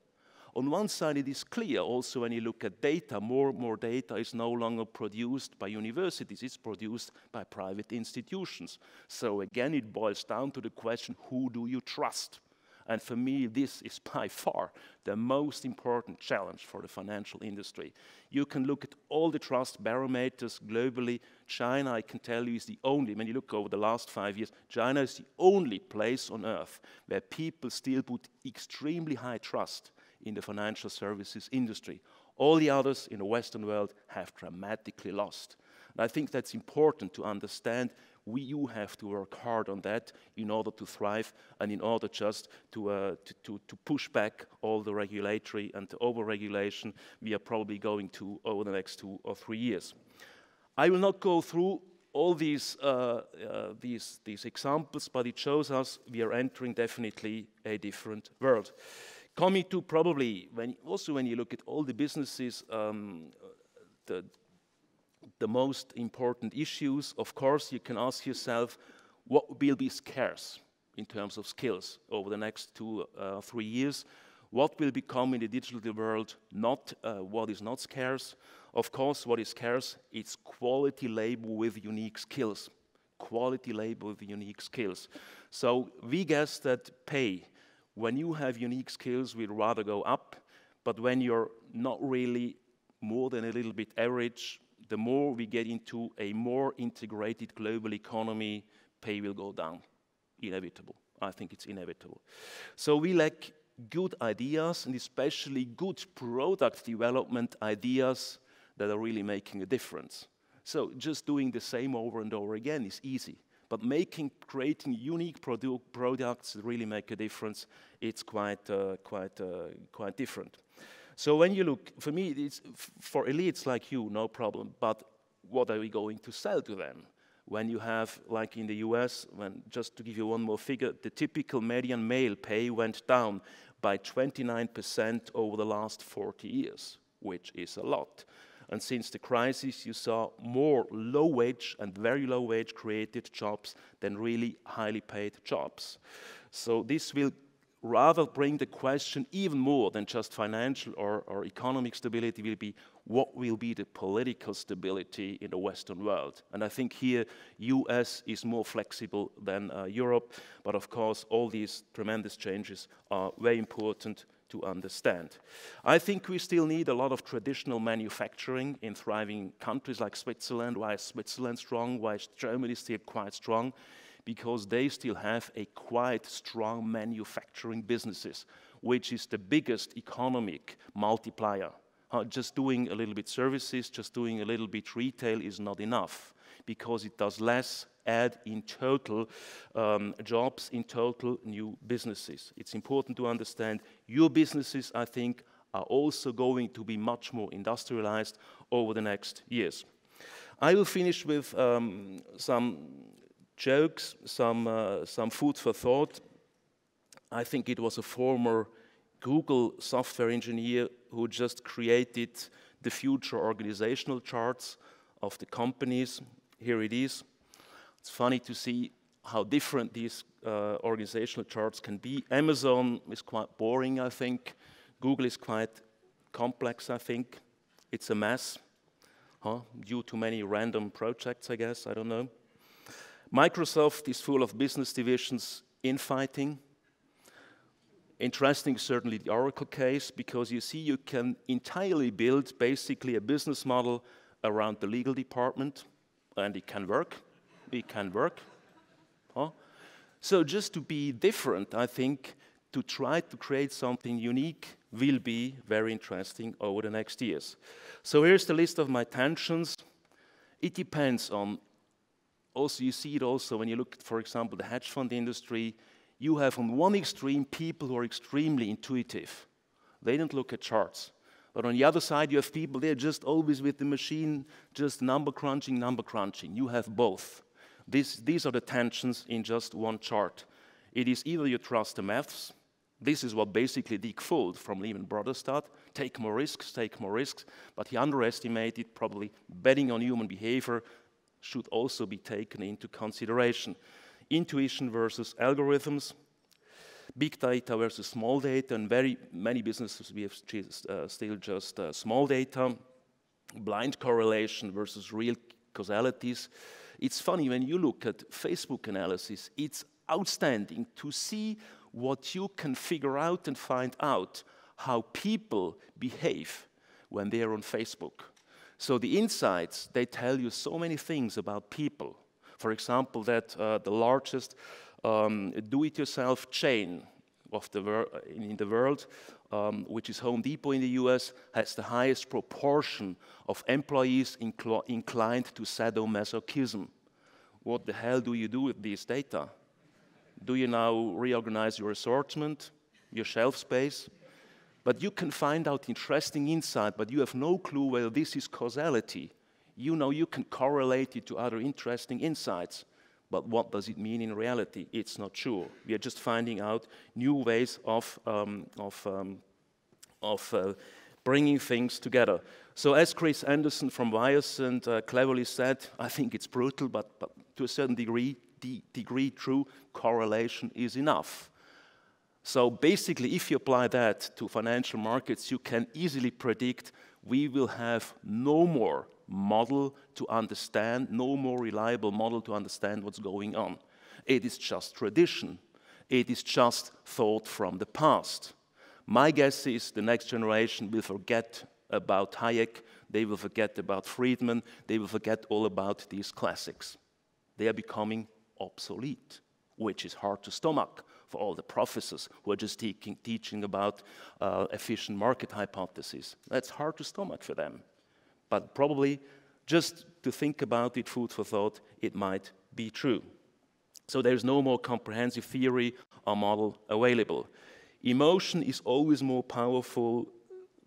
On one side, it is clear also when you look at data, more data is no longer produced by universities, it's produced by private institutions. So again, it boils down to the question, who do you trust? And for me, this is by far the most important challenge for the financial industry. You can look at all the trust barometers globally. China, I can tell you, is the only, when you look over the last 5 years, China is the only place on earth where people still put extremely high trust in the financial services industry. All the others in the Western world have dramatically lost. And I think that's important to understand. You have to work hard on that in order to thrive and in order just to push back all the regulatory and the over-regulation we are probably going to over the next 2 or 3 years. I will not go through all these examples, but it shows us we are entering definitely a different world. Coming to probably, when you look at all the businesses, the most important issues, of course, you can ask yourself, what will be scarce in terms of skills over the next 2 or 3 years? What will become in the digital world what is not scarce? Of course, what is scarce, it's quality labor with unique skills. Quality labor with unique skills. So we guess that pay, when you have unique skills, will rather go up, but when you're not really more than a little bit average, the more we get into a more integrated global economy, pay will go down. Inevitable. I think it's inevitable. So we lack good ideas, and especially good product development ideas that are really making a difference. So just doing the same over and over again is easy. But creating unique products that really make a difference, it's quite different. So when you look, for me, it's, for elites like you, no problem. But what are we going to sell to them? When you have, like in the US, just to give you one more figure, the typical median male pay went down by 29% over the last 40 years, which is a lot. And since the crisis, you saw more low-wage and very low-wage created jobs than really highly paid jobs. So this will rather bring the question even more than just financial or economic stability will be, what will be the political stability in the Western world? And I think here, US is more flexible than Europe, but of course, all these tremendous changes are very important to understand. I think we still need a lot of traditional manufacturing in thriving countries like Switzerland. Why is Switzerland strong? Why is Germany still quite strong? Because they still have a quite strong manufacturing businesses, which is the biggest economic multiplier. Just doing a little bit services, just doing a little bit retail is not enough, because it does less add in total jobs, in total new businesses. It's important to understand your businesses, I think, are also going to be much more industrialized over the next years. I will finish with some jokes, some food for thought. I think it was a former Google software engineer who just created the future organizational charts of the companies. Here it is. It's funny to see how different these organizational charts can be. Amazon is quite boring, I think. Google is quite complex, I think. It's a mess, due to many random projects, I guess, I don't know. Microsoft is full of business divisions infighting. Interesting, certainly the Oracle case, because you see you can entirely build basically a business model around the legal department, and it can work. It can work. So just to be different, I think, to try to create something unique will be very interesting over the next years. So here's the list of my tensions. It depends on, also you see it also when you look at, for example, the hedge fund industry. You have on one extreme people who are extremely intuitive. They don't look at charts. But on the other side, you have people, they're just always with the machine, just number crunching, number crunching. You have both. These are the tensions in just one chart. It is either you trust the maths. This is what basically Dick Fuld from Lehman Brothers thought. Take more risks, but he underestimated probably betting on human behavior should also be taken into consideration. Intuition versus algorithms, big data versus small data, and very many businesses we have still just small data, blind correlation versus real causalities. It's funny, when you look at Facebook analysis, it's outstanding to see what you can figure out and find out how people behave when they are on Facebook. So the insights, they tell you so many things about people. For example, that the largest do-it-yourself chain of in the world, which is Home Depot in the US, has the highest proportion of employees inclined to sadomasochism. What the hell do you do with these data? Do you now reorganize your assortment, your shelf space? But you can find out interesting insight, but you have no clue whether this is causality. You know you can correlate it to other interesting insights, but what does it mean in reality? It's not sure. We are just finding out new ways of bringing things together. So as Chris Anderson from Wyrescent cleverly said, I think it's brutal, but to a certain degree true, correlation is enough. So basically, if you apply that to financial markets, you can easily predict we will have no more model to understand, no more reliable model to understand what's going on. It is just tradition. It is just thought from the past. My guess is the next generation will forget about Hayek, they will forget about Friedman, they will forget all about these classics. They are becoming obsolete, which is hard to stomach for all the professors who are just teaching about efficient market hypotheses. That's hard to stomach for them. But probably Just to think about it, food for thought, it might be true. So there's no more comprehensive theory or model available. Emotion is always more powerful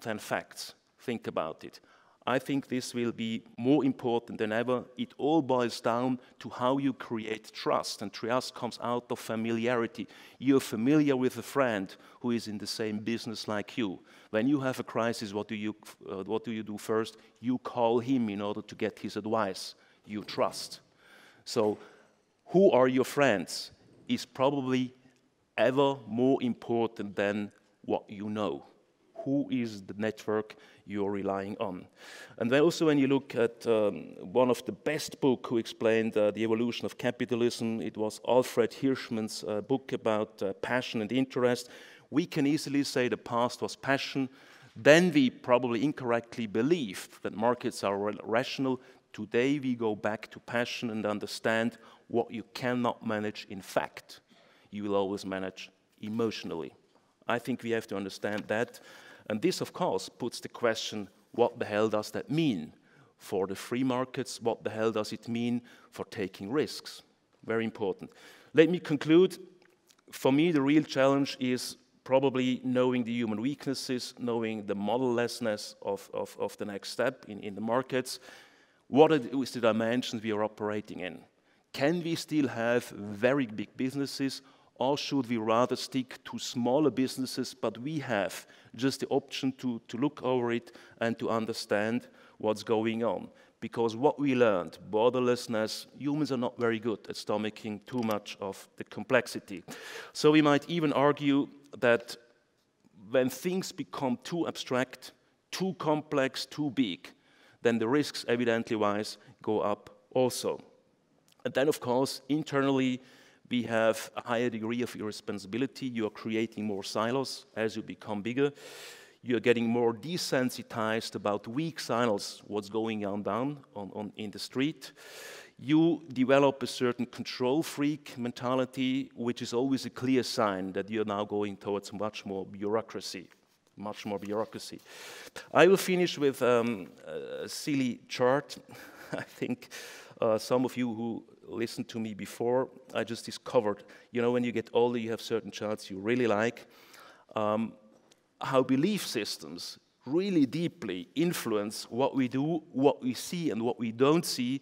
than facts. Think about it. I think this will be more important than ever. It all boils down to how you create trust, and trust comes out of familiarity. You're familiar with a friend who is in the same business like you. When you have a crisis, what do you do first? You call him in order to get his advice. You trust. So, who are your friends is probably ever more important than what you know. Who is the network you're relying on? And then also when you look at one of the best books who explained the evolution of capitalism, it was Alfred Hirschman's book about passion and interest. We can easily say the past was passion. Then we probably incorrectly believed that markets are rational. Today we go back to passion and understand what you cannot manage in fact. You will always manage emotionally. I think we have to understand that. And this, of course, puts the question, what the hell does that mean for the free markets? What the hell does it mean for taking risks? Very important. Let me conclude. For me, the real challenge is probably knowing the human weaknesses, knowing the modellessness of the next step in the markets. What is the dimensions we are operating in? Can we still have very big businesses, or should we rather stick to smaller businesses, but we have just the option to look over it and to understand what's going on? Because what we learned, borderlessness, humans are not very good at stomaching too much of the complexity. So we might even argue that when things become too abstract, too complex, too big, then the risks, evidently wise, go up also. And then, of course, internally, we have a higher degree of irresponsibility. You are creating more silos as you become bigger. You are getting more desensitized about weak silos, what's going on down in the street. You develop a certain control freak mentality, which is always a clear sign that you're now going towards much more bureaucracy. I will finish with a silly chart. I think some of you who listened to me before, I just discovered, you know, when you get older, you have certain charts you really like, how belief systems really deeply influence what we do, what we see, and what we don't see.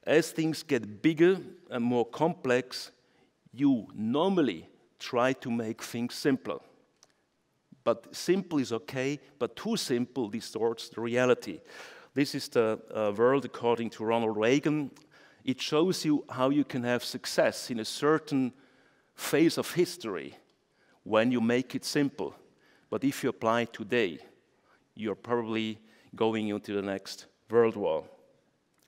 As things get bigger and more complex, you normally try to make things simpler. But simple is okay, but too simple distorts the reality. This is the world according to Ronald Reagan. It shows you how you can have success in a certain phase of history when you make it simple. But if you apply it today, you're probably going into the next world war.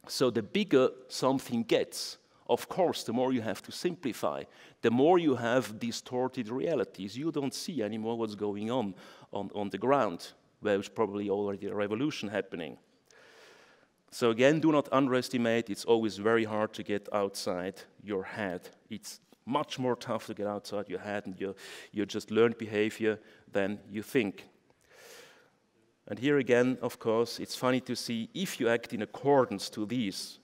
So the bigger something gets, of course, the more you have to simplify, the more you have distorted realities. You don't see anymore what's going on the ground, where there's probably already a revolution happening. So again, do not underestimate, it's always very hard to get outside your head. It's much more tough to get outside your head and your just learned behavior than you think. And here again, of course, it's funny to see if you act in accordance to these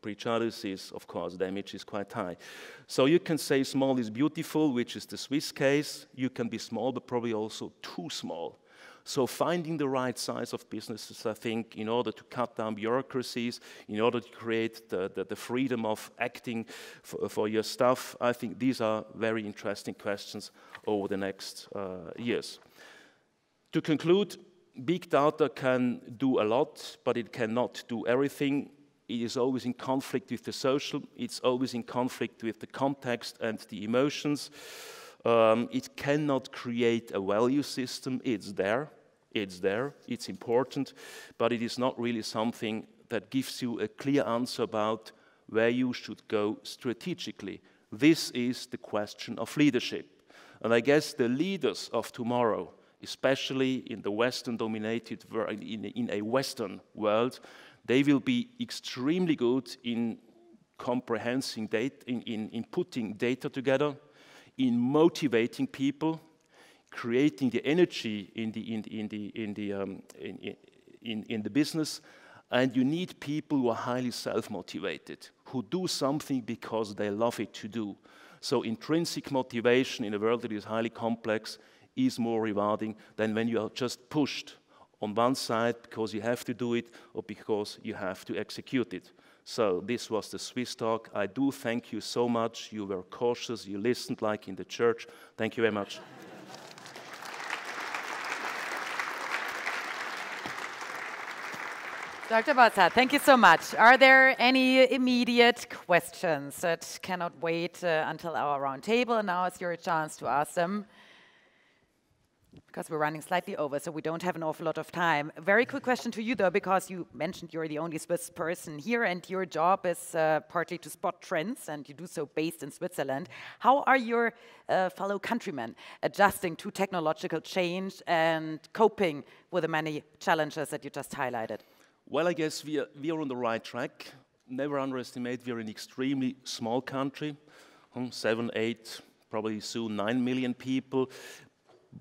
prejudices, of course, damage is quite high. So you can say small is beautiful, which is the Swiss case. You can be small, but probably also too small. So finding the right size of businesses, I think, in order to cut down bureaucracies, in order to create the freedom of acting for your staff, I think these are very interesting questions over the next years. To conclude, big data can do a lot, but it cannot do everything. It is always in conflict with the social, it's always in conflict with the context and the emotions. It cannot create a value system. It's there, it's important, but it is not really something that gives you a clear answer about where you should go strategically. This is the question of leadership. And I guess the leaders of tomorrow, especially in the Western-dominated world, in a Western world, they will be extremely good in comprehending data, in putting data together, in motivating people, creating the energy in the business, And you need people who are highly self-motivated, who do something because they love it to do. So intrinsic motivation in a world that is highly complex is more rewarding than when you are just pushed on one side because you have to do it or because you have to execute it. So this was the Swiss talk. I do thank you so much. You were cautious, you listened like in the church. Thank you very much. Dr. Bosshart, thank you so much. Are there any immediate questions that cannot wait until our round table? And now is your chance to ask them, because we're running slightly over, so we don't have an awful lot of time. A very quick question to you, though, because you mentioned you're the only Swiss person here, and your job is partly to spot trends, and you do so based in Switzerland. How are your fellow countrymen adjusting to technological change and coping with the many challenges that you just highlighted? Well, I guess we are on the right track. Never underestimate, we are an extremely small country, 7, 8, probably soon 9 million people.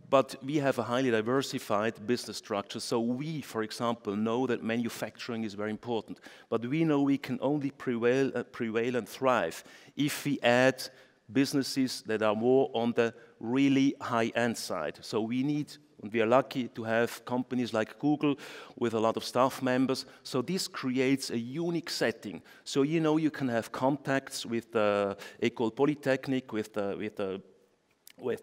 But we have a highly diversified business structure. So we, for example, know that manufacturing is very important. But we know we can only prevail and thrive if we add businesses that are more on the really high-end side. So we need, and we are lucky to have companies like Google with a lot of staff members. So this creates a unique setting. So you know you can have contacts with the École Polytechnique, with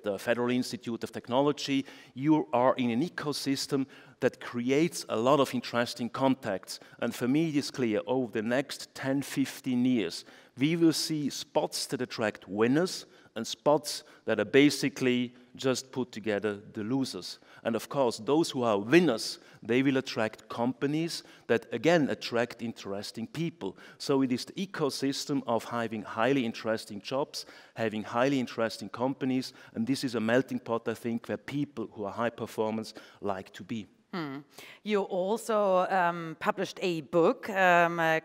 the Federal Institute of Technology. You are in an ecosystem that creates a lot of interesting contacts. And for me, it is clear, over the next 10, 15 years, we will see spots that attract winners and spots that are basically just put together the losers. And of course, those who are winners, they will attract companies that, again, attract interesting people. So it is the ecosystem of having highly interesting jobs, having highly interesting companies, and this is a melting pot, I think, where people who are high performance like to be. You also published a book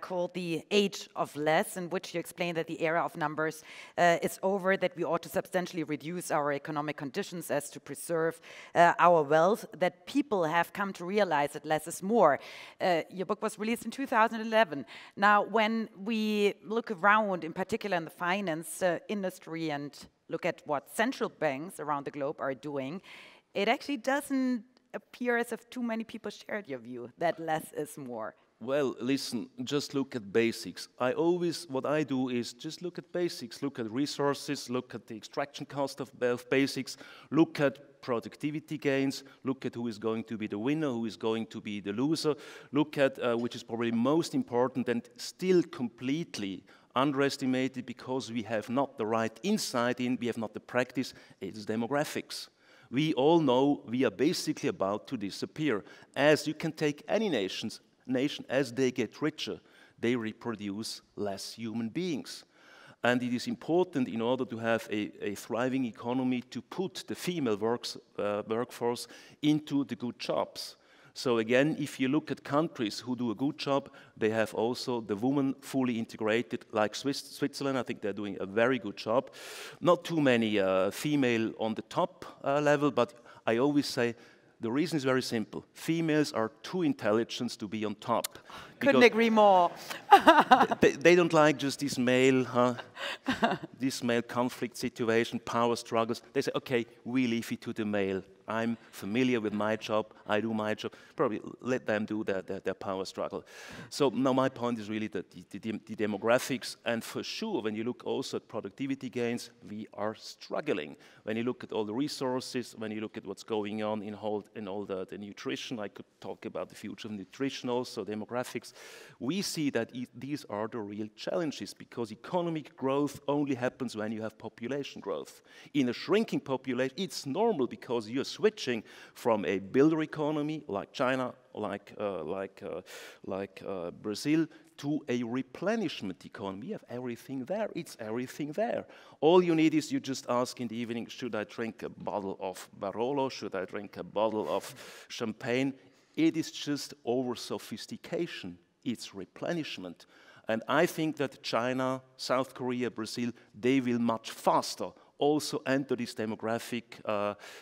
called The Age of Less, in which you explain that the era of numbers is over, that we ought to substantially reduce our economic conditions as to preserve our wealth, that people have come to realize that less is more. Your book was released in 2011. Now, when we look around, in particular in the finance industry, and look at what central banks around the globe are doing, it actually doesn't appear as if too many people shared your view that less is more. Well, listen, just look at basics. What I do is just look at basics, look at resources, look at the extraction cost of basics, look at productivity gains, look at who is going to be the winner, who is going to be the loser, look at, which is probably most important and still completely underestimated because we have not the right insight in, we have not the practice, it is demographics. We all know we are basically about to disappear. As you can take any nation, as they get richer, they reproduce less human beings. And it is important in order to have a thriving economy to put the female workforce into the good jobs. So again, if you look at countries who do a good job, they have also the women fully integrated, like Switzerland. I think they're doing a very good job. Not too many female on the top level, but I always say the reason is very simple. Females are too intelligent to be on top. Couldn't agree more. they don't like just this male conflict situation, power struggles. They say, okay, we leave it to the male. I'm familiar with my job, I do my job. Probably let them do their power struggle. So now my point is really that the demographics, and for sure, when you look also at productivity gains, we are struggling. When you look at all the resources, when you look at what's going on in all the nutrition, I could talk about the future of nutrition also, demographics, we see that these are the real challenges because economic growth only happens when you have population growth. In a shrinking population, it's normal because you're switching from a builder economy like China, like Brazil, to a replenishment economy. We have everything there. It's everything there. All you need is you just ask in the evening, should I drink a bottle of Barolo? Should I drink a bottle of champagne? It is just over-sophistication. It's replenishment. And I think that China, South Korea, Brazil, they will much faster also enter these demographic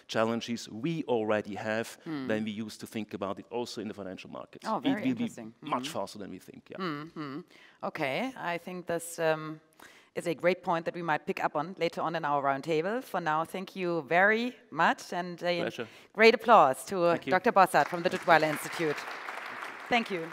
challenges we already have when we used to think about it also in the financial markets. Oh, very it will interesting. be much faster than we think. Yeah. Okay, I think this is a great point that we might pick up on later on in our roundtable. For now, thank you very much, and a Pleasure. great applause to Thank you. Dr. Bosshart from the Duttweiler Institute. Thank you.